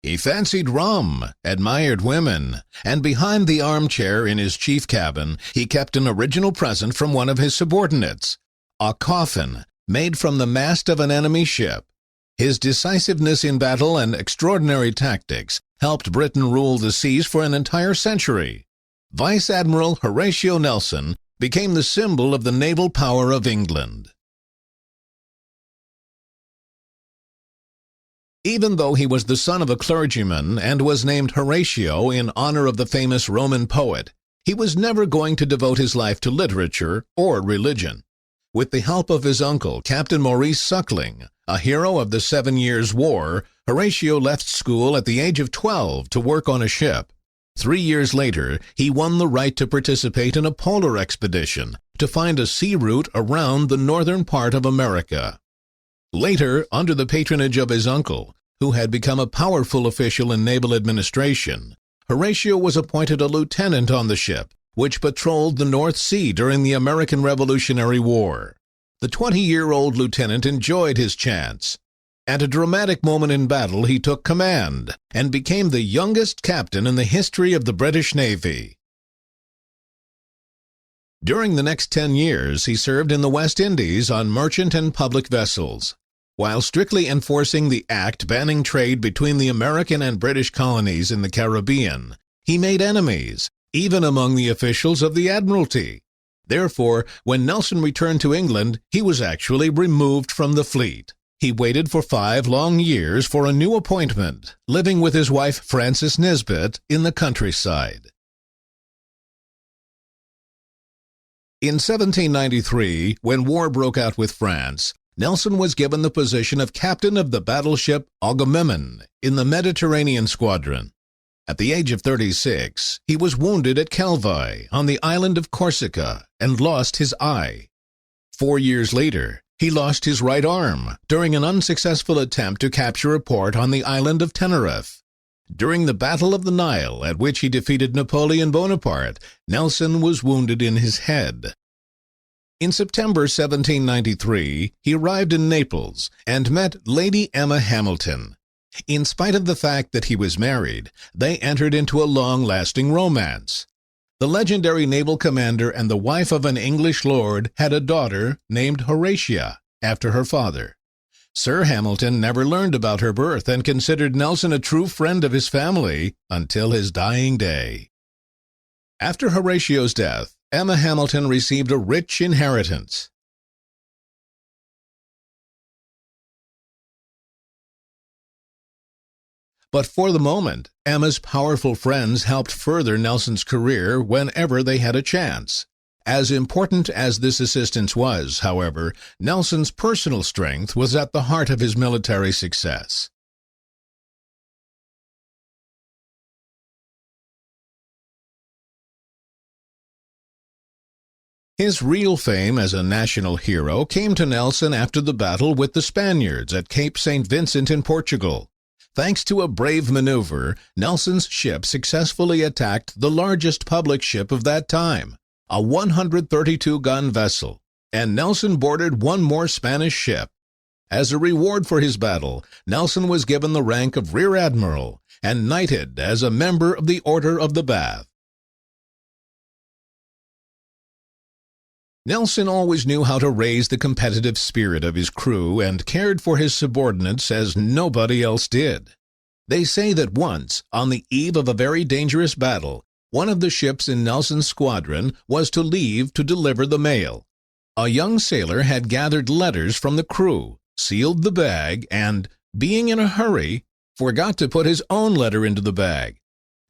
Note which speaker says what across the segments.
Speaker 1: He fancied rum, admired women, and behind the armchair in his chief cabin he kept an original present from one of his subordinates, a coffin made from the mast of an enemy ship. His decisiveness in battle and extraordinary tactics helped Britain rule the seas for an entire century. Vice Admiral Horatio Nelson became the symbol of the naval power of England. Even though he was the son of a clergyman and was named Horatio in honor of the famous Roman poet, he was never going to devote his life to literature or religion. With the help of his uncle, Captain Maurice Suckling, a hero of the 7 Years' War, Horatio left school at the age of 12 to work on a ship. 3 years later, he won the right to participate in a polar expedition to find a sea route around the northern part of America. Later, under the patronage of his uncle, who had become a powerful official in naval administration, Horatio was appointed a lieutenant on the ship, which patrolled the North Sea during the American Revolutionary War. The 20-year-old lieutenant enjoyed his chance. At a dramatic moment in battle, he took command and became the youngest captain in the history of the British Navy. During the next 10 years, he served in the West Indies on merchant and public vessels. While strictly enforcing the act banning trade between the American and British colonies in the Caribbean, he made enemies, even among the officials of the Admiralty. Therefore, when Nelson returned to England, he was actually removed from the fleet. He waited for 5 long years for a new appointment, living with his wife Frances Nisbet in the countryside. In 1793, when war broke out with France, Nelson was given the position of captain of the battleship Agamemnon in the Mediterranean Squadron. At the age of 36, he was wounded at Calvi on the island of Corsica and lost his eye. 4 years later, he lost his right arm during an unsuccessful attempt to capture a port on the island of Tenerife. During the Battle of the Nile, at which he defeated Napoleon Bonaparte, Nelson was wounded in his head. In September 1793, he arrived in Naples and met Lady Emma Hamilton. In spite of the fact that he was married, they entered into a long-lasting romance. The legendary naval commander and the wife of an English lord had a daughter named Horatia, after her father. Sir Hamilton never learned about her birth and considered Nelson a true friend of his family until his dying day. After Horatio's death, Emma Hamilton received a rich inheritance. But for the moment, Emma's powerful friends helped further Nelson's career whenever they had a chance. As important as this assistance was, however, Nelson's personal strength was at the heart of his military success. His real fame as a national hero came to Nelson after the battle with the Spaniards at Cape St. Vincent in Portugal. Thanks to a brave maneuver, Nelson's ship successfully attacked the largest public ship of that time, a 132-gun vessel, and Nelson boarded one more Spanish ship. As a reward for his battle, Nelson was given the rank of Rear Admiral and knighted as a member of the Order of the Bath. Nelson always knew how to raise the competitive spirit of his crew and cared for his subordinates as nobody else did. They say that once, on the eve of a very dangerous battle, one of the ships in Nelson's squadron was to leave to deliver the mail. A young sailor had gathered letters from the crew, sealed the bag, and, being in a hurry, forgot to put his own letter into the bag.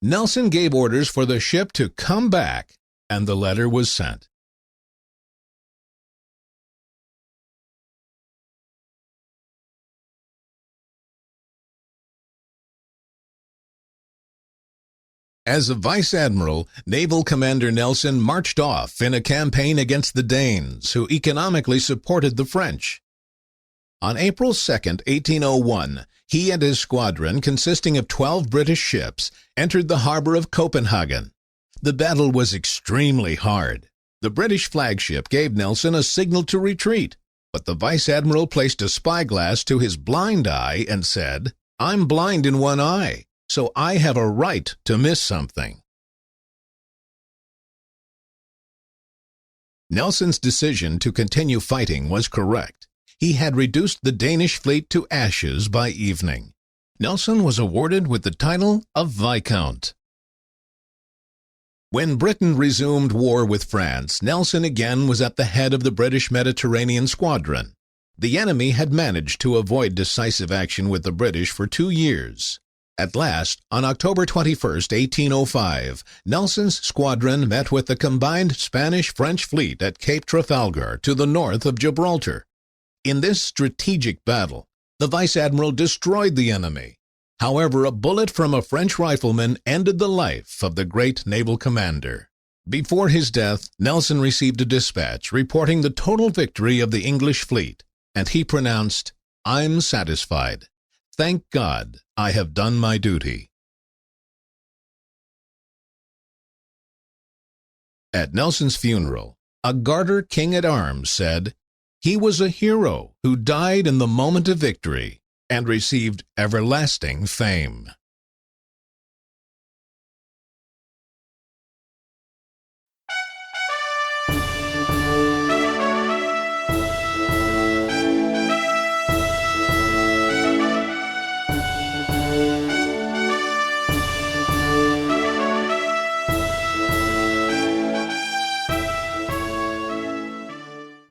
Speaker 1: Nelson gave orders for the ship to come back, and the letter was sent. As a vice admiral, Naval Commander Nelson marched off in a campaign against the Danes, who economically supported the French. On April 2, 1801, he and his squadron, consisting of 12 British ships, entered the harbor of Copenhagen. The battle was extremely hard. The British flagship gave Nelson a signal to retreat, but the vice admiral placed a spyglass to his blind eye and said, I'm blind in one eye, so I have a right to miss something. Nelson's decision to continue fighting was correct. He had reduced the Danish fleet to ashes by evening. Nelson was awarded with the title of Viscount. When Britain resumed war with France, Nelson again was at the head of the British Mediterranean squadron. The enemy had managed to avoid decisive action with the British for 2 years. At last, on October 21, 1805, Nelson's squadron met with the combined Spanish-French fleet at Cape Trafalgar to the north of Gibraltar. In this strategic battle, the vice admiral destroyed the enemy. However, a bullet from a French rifleman ended the life of the great naval commander. Before his death, Nelson received a dispatch reporting the total victory of the English fleet, and he pronounced, "I'm satisfied. Thank God, I have done my duty." At Nelson's funeral, a Garter king-at-arms said, "He was a hero who died in the moment of victory and received everlasting fame."